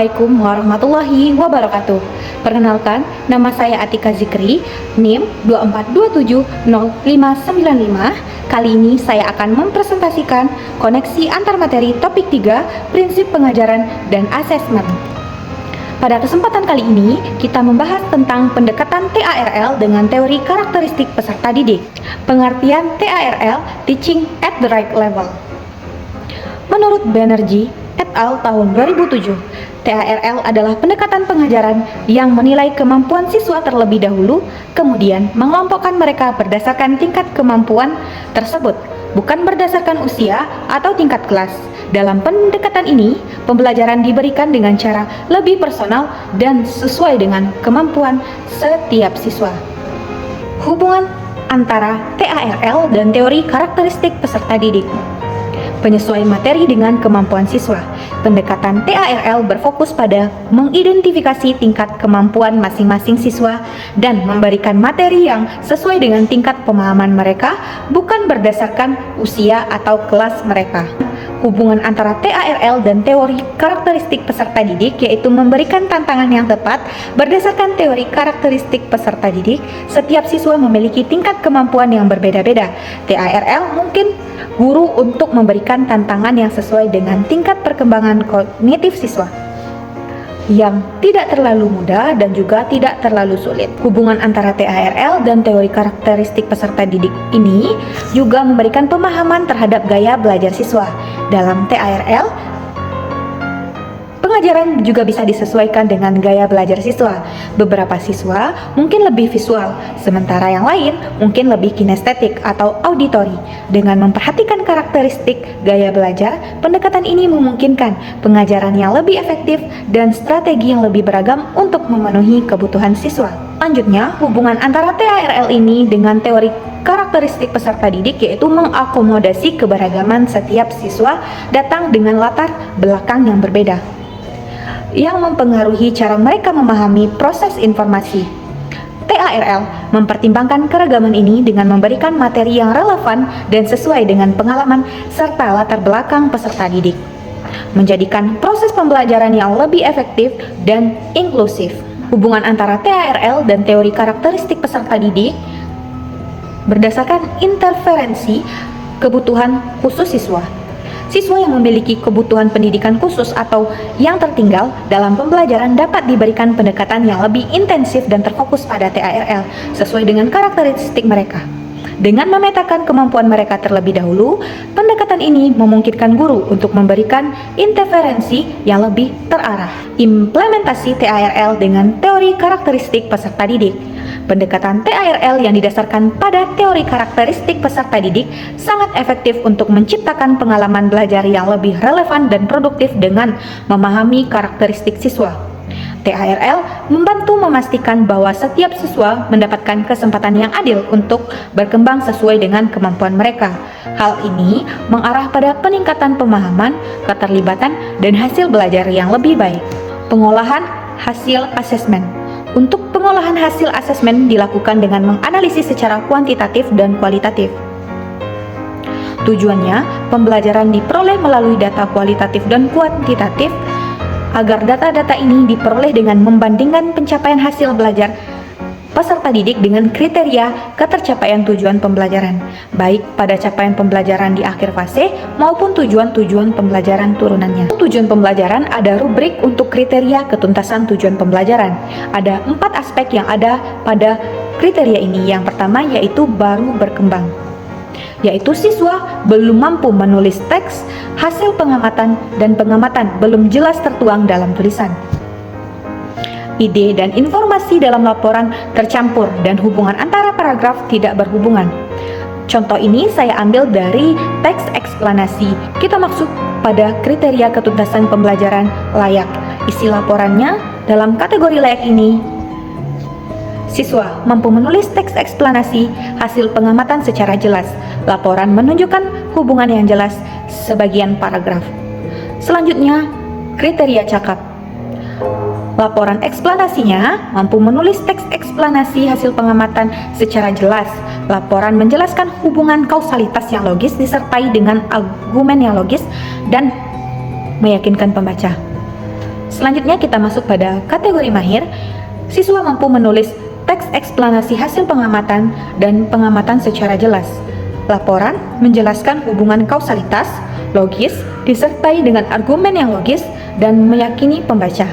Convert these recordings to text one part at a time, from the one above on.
Assalamualaikum warahmatullahi wabarakatuh. Perkenalkan, nama saya Atika Zikri, NIM 24270595. Kali ini saya akan mempresentasikan koneksi antar materi topik 3, prinsip pengajaran dan asesmen. Pada kesempatan kali ini, kita membahas tentang pendekatan TARL dengan teori karakteristik peserta didik. Pengertian TARL, Teaching at the Right Level. Menurut Banerjee et al. Tahun 2007, TARL adalah pendekatan pengajaran yang menilai kemampuan siswa terlebih dahulu, kemudian mengelompokkan mereka berdasarkan tingkat kemampuan tersebut, bukan berdasarkan usia atau tingkat kelas. Dalam pendekatan ini, pembelajaran diberikan dengan cara lebih personal dan sesuai dengan kemampuan setiap siswa. Hubungan antara TARL dan teori karakteristik peserta didik. Penyesuaian materi dengan kemampuan siswa. Pendekatan TARL berfokus pada mengidentifikasi tingkat kemampuan masing-masing siswa dan memberikan materi yang sesuai dengan tingkat pemahaman mereka, bukan berdasarkan usia atau kelas mereka. Hubungan antara TARL dan teori karakteristik peserta didik yaitu memberikan tantangan yang tepat berdasarkan teori karakteristik peserta didik. Setiap siswa memiliki tingkat kemampuan yang berbeda-beda. TARL mungkin guru untuk memberikan tantangan yang sesuai dengan tingkat perkembangan kognitif siswa yang tidak terlalu mudah dan juga tidak terlalu sulit. Hubungan antara TARL dan teori karakteristik peserta didik ini juga memberikan pemahaman terhadap gaya belajar siswa. Dalam TARL, pengajaran juga bisa disesuaikan dengan gaya belajar siswa. Beberapa siswa mungkin lebih visual, sementara yang lain mungkin lebih kinestetik atau auditori. Dengan memperhatikan karakteristik gaya belajar, pendekatan ini memungkinkan pengajaran yang lebih efektif dan strategi yang lebih beragam untuk memenuhi kebutuhan siswa. Selanjutnya, hubungan antara TARL ini dengan teori karakteristik peserta didik yaitu mengakomodasi keberagaman setiap siswa datang dengan latar belakang yang berbeda, yang mempengaruhi cara mereka memahami proses informasi. TARL mempertimbangkan keragaman ini dengan memberikan materi yang relevan dan sesuai dengan pengalaman serta latar belakang peserta didik, menjadikan proses pembelajaran yang lebih efektif dan inklusif. Hubungan antara TARL dan teori karakteristik peserta didik berdasarkan interferensi kebutuhan khusus siswa. Siswa yang memiliki kebutuhan pendidikan khusus atau yang tertinggal dalam pembelajaran dapat diberikan pendekatan yang lebih intensif dan terfokus pada TARL sesuai dengan karakteristik mereka. Dengan memetakan kemampuan mereka terlebih dahulu, pendekatan ini memungkinkan guru untuk memberikan interferensi yang lebih terarah. Implementasi TARL dengan teori karakteristik peserta didik. Pendekatan TARL yang didasarkan pada teori karakteristik peserta didik sangat efektif untuk menciptakan pengalaman belajar yang lebih relevan dan produktif dengan memahami karakteristik siswa. TARL membantu memastikan bahwa setiap siswa mendapatkan kesempatan yang adil untuk berkembang sesuai dengan kemampuan mereka. Hal ini mengarah pada peningkatan pemahaman, keterlibatan, dan hasil belajar yang lebih baik. Pengolahan hasil asesmen. Untuk pengolahan hasil asesmen dilakukan dengan menganalisis secara kuantitatif dan kualitatif. Tujuannya, pembelajaran diperoleh melalui data kualitatif dan kuantitatif agar data-data ini diperoleh dengan membandingkan pencapaian hasil belajar peserta didik dengan kriteria ketercapaian tujuan pembelajaran, baik pada capaian pembelajaran di akhir fase maupun tujuan-tujuan pembelajaran turunannya. Tujuan pembelajaran ada rubrik untuk kriteria ketuntasan tujuan pembelajaran. Ada 4 aspek yang ada pada kriteria ini. Yang pertama yaitu baru berkembang, yaitu siswa belum mampu menulis teks, hasil pengamatan dan pengamatan belum jelas tertuang dalam tulisan. Ide dan informasi dalam laporan tercampur dan hubungan antara paragraf tidak berhubungan. Contoh ini saya ambil dari teks eksplanasi. Kita maksud pada kriteria ketuntasan pembelajaran layak. Isi laporannya dalam kategori layak ini, siswa mampu menulis teks eksplanasi hasil pengamatan secara jelas. Laporan menunjukkan hubungan yang jelas sebagian paragraf. Selanjutnya, kriteria cakap. Laporan eksplanasinya mampu menulis teks eksplanasi hasil pengamatan secara jelas. Laporan menjelaskan hubungan kausalitas yang logis disertai dengan argumen yang logis dan meyakinkan pembaca. Selanjutnya kita masuk pada kategori mahir. Siswa mampu menulis teks eksplanasi hasil pengamatan dan pengamatan secara jelas. Laporan menjelaskan hubungan kausalitas, logis, disertai dengan argumen yang logis dan meyakini pembaca.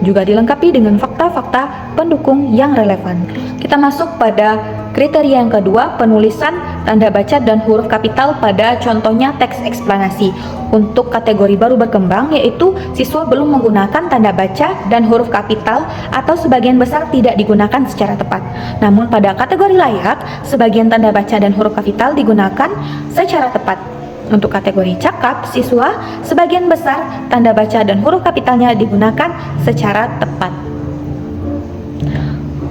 Juga dilengkapi dengan fakta-fakta pendukung yang relevan. Kita masuk pada kriteria yang kedua, penulisan tanda baca dan huruf kapital pada contohnya teks eksplanasi. Untuk kategori baru berkembang, yaitu siswa belum menggunakan tanda baca dan huruf kapital atau sebagian besar tidak digunakan secara tepat. Namun pada kategori layak, sebagian tanda baca dan huruf kapital digunakan secara tepat. Untuk kategori cakap, siswa sebagian besar tanda baca dan huruf kapitalnya digunakan secara tepat.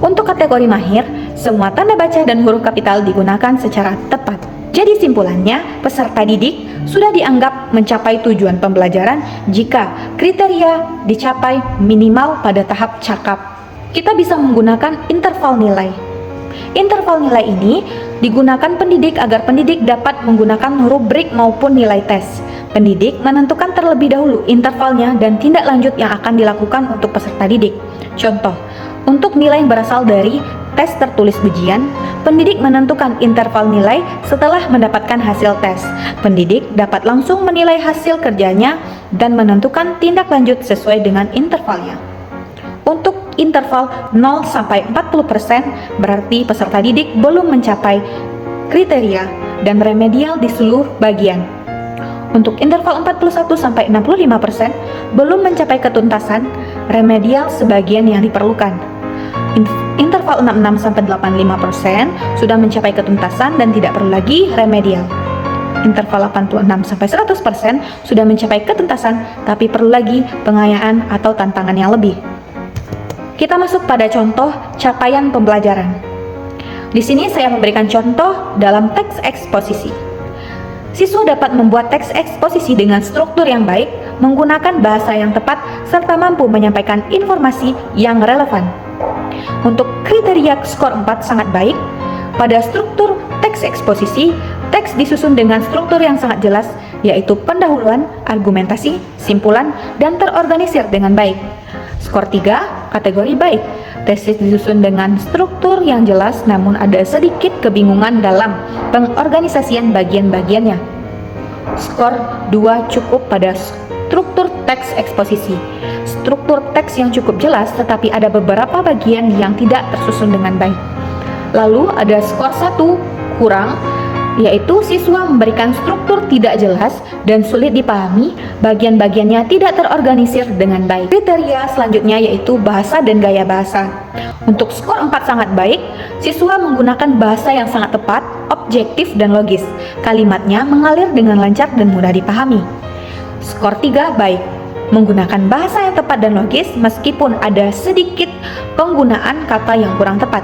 Untuk kategori mahir, semua tanda baca dan huruf kapital digunakan secara tepat. Jadi simpulannya, peserta didik sudah dianggap mencapai tujuan pembelajaran jika kriteria dicapai minimal pada tahap cakap. Kita bisa menggunakan interval nilai. Interval nilai ini digunakan pendidik agar pendidik dapat menggunakan rubrik maupun nilai tes. Pendidik menentukan terlebih dahulu intervalnya dan tindak lanjut yang akan dilakukan untuk peserta didik. Contoh, untuk nilai yang berasal dari tes tertulis ujian, pendidik menentukan interval nilai setelah mendapatkan hasil tes. Pendidik dapat langsung menilai hasil kerjanya dan menentukan tindak lanjut sesuai dengan intervalnya. Untuk interval 0-40% berarti peserta didik belum mencapai kriteria dan remedial di seluruh bagian. Untuk interval 41-65% belum mencapai ketuntasan, remedial sebagian yang diperlukan. Interval 66-85% sudah mencapai ketuntasan dan tidak perlu lagi remedial. Interval 86-100% sudah mencapai ketuntasan tapi perlu lagi pengayaan atau tantangan yang lebih. Kita masuk pada contoh capaian pembelajaran. Di sini saya memberikan contoh dalam teks eksposisi. Siswa dapat membuat teks eksposisi dengan struktur yang baik, menggunakan bahasa yang tepat, serta mampu menyampaikan informasi yang relevan. Untuk kriteria skor 4 sangat baik. Pada struktur teks eksposisi, teks disusun dengan struktur yang sangat jelas, yaitu pendahuluan, argumentasi, simpulan, dan terorganisir dengan baik. Skor 3, kategori baik. Tesis disusun dengan struktur yang jelas namun ada sedikit kebingungan dalam pengorganisasian bagian-bagiannya. Skor 2 cukup pada struktur teks eksposisi. Struktur teks yang cukup jelas tetapi ada beberapa bagian yang tidak tersusun dengan baik. Lalu ada skor 1 kurang, yaitu siswa memberikan struktur tidak jelas dan sulit dipahami, bagian-bagiannya tidak terorganisir dengan baik. Kriteria selanjutnya yaitu bahasa dan gaya bahasa. Untuk skor 4 sangat baik, siswa menggunakan bahasa yang sangat tepat, objektif dan logis. Kalimatnya mengalir dengan lancar dan mudah dipahami. Skor 3 baik, menggunakan bahasa yang tepat dan logis meskipun ada sedikit penggunaan kata yang kurang tepat.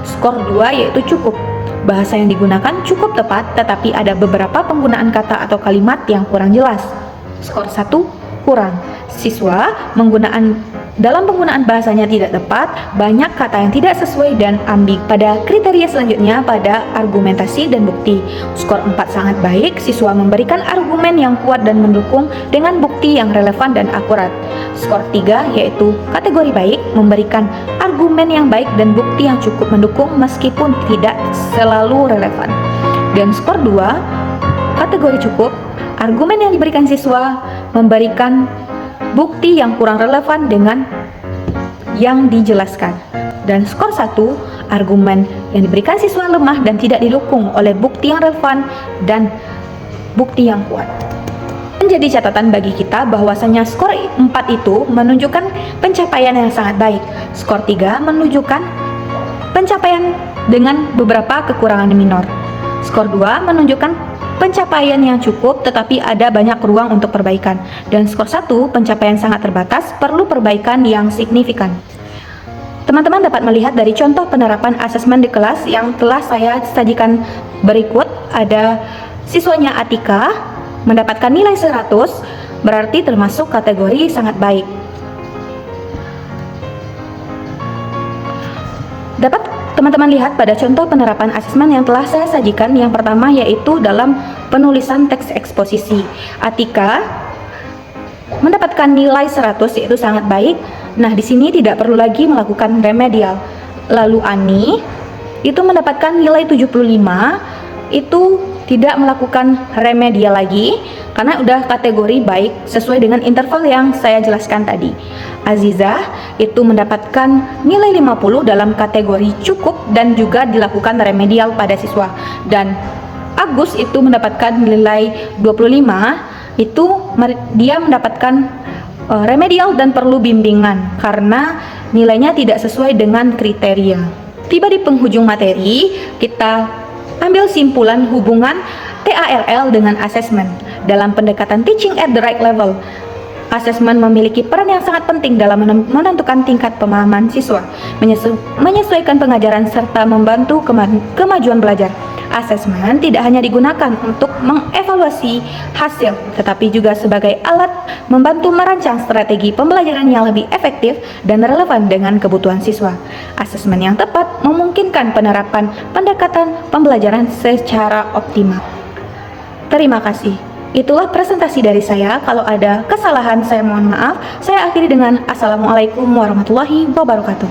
Skor 2 yaitu cukup. Bahasa yang digunakan cukup tepat, tetapi ada beberapa penggunaan kata atau kalimat yang kurang jelas. Skor 1 kurang. Siswa dalam penggunaan bahasanya tidak tepat, banyak kata yang tidak sesuai dan ambig. Pada kriteria selanjutnya pada argumentasi dan bukti. Skor 4 sangat baik, siswa memberikan argumen yang kuat dan mendukung dengan bukti yang relevan dan akurat. Skor 3 yaitu kategori baik, memberikan argumen yang baik dan bukti yang cukup mendukung meskipun tidak selalu relevan. Dan skor 2, kategori cukup, argumen yang diberikan siswa memberikan bukti yang kurang relevan dengan yang dijelaskan. Dan skor 1, argumen yang diberikan siswa lemah dan tidak didukung oleh bukti yang relevan dan bukti yang kuat. Menjadi catatan bagi kita bahwasanya skor 4 itu menunjukkan pencapaian yang sangat baik. Skor 3 menunjukkan pencapaian dengan beberapa kekurangan minor. Skor 2 menunjukkan pencapaian yang cukup tetapi ada banyak ruang untuk perbaikan. Dan skor 1 pencapaian sangat terbatas, perlu perbaikan yang signifikan. Teman-teman dapat melihat dari contoh penerapan asesmen di kelas yang telah saya sajikan berikut. Ada siswanya Atika mendapatkan nilai 100, berarti termasuk kategori sangat baik. Dapat teman-teman lihat pada contoh penerapan asesmen yang telah saya sajikan. Yang pertama yaitu dalam penulisan teks eksposisi. Atika mendapatkan nilai 100, yaitu sangat baik. Nah, di sini tidak perlu lagi melakukan remedial. Lalu Ani itu mendapatkan nilai 75, itu tidak melakukan remedial lagi karena udah kategori baik sesuai dengan interval yang saya jelaskan tadi. Azizah itu mendapatkan nilai 50 dalam kategori cukup dan juga dilakukan remedial pada siswa. Dan Agus itu mendapatkan nilai 25, itu dia mendapatkan remedial dan perlu bimbingan karena nilainya tidak sesuai dengan kriteria. Tiba di penghujung materi, kita ambil simpulan hubungan TALL dengan asesmen. Dalam pendekatan teaching at the right level, asesmen memiliki peran yang sangat penting dalam menentukan tingkat pemahaman siswa, menyesuaikan pengajaran, serta membantu kemajuan belajar. Asesmen tidak hanya digunakan untuk mengevaluasi hasil, tetapi juga sebagai alat membantu merancang strategi pembelajaran yang lebih efektif dan relevan dengan kebutuhan siswa. Asesmen yang tepat memungkinkan penerapan pendekatan pembelajaran secara optimal. Terima kasih. Itulah presentasi dari saya. Kalau ada kesalahan, saya mohon maaf. Saya akhiri dengan Assalamualaikum warahmatullahi wabarakatuh.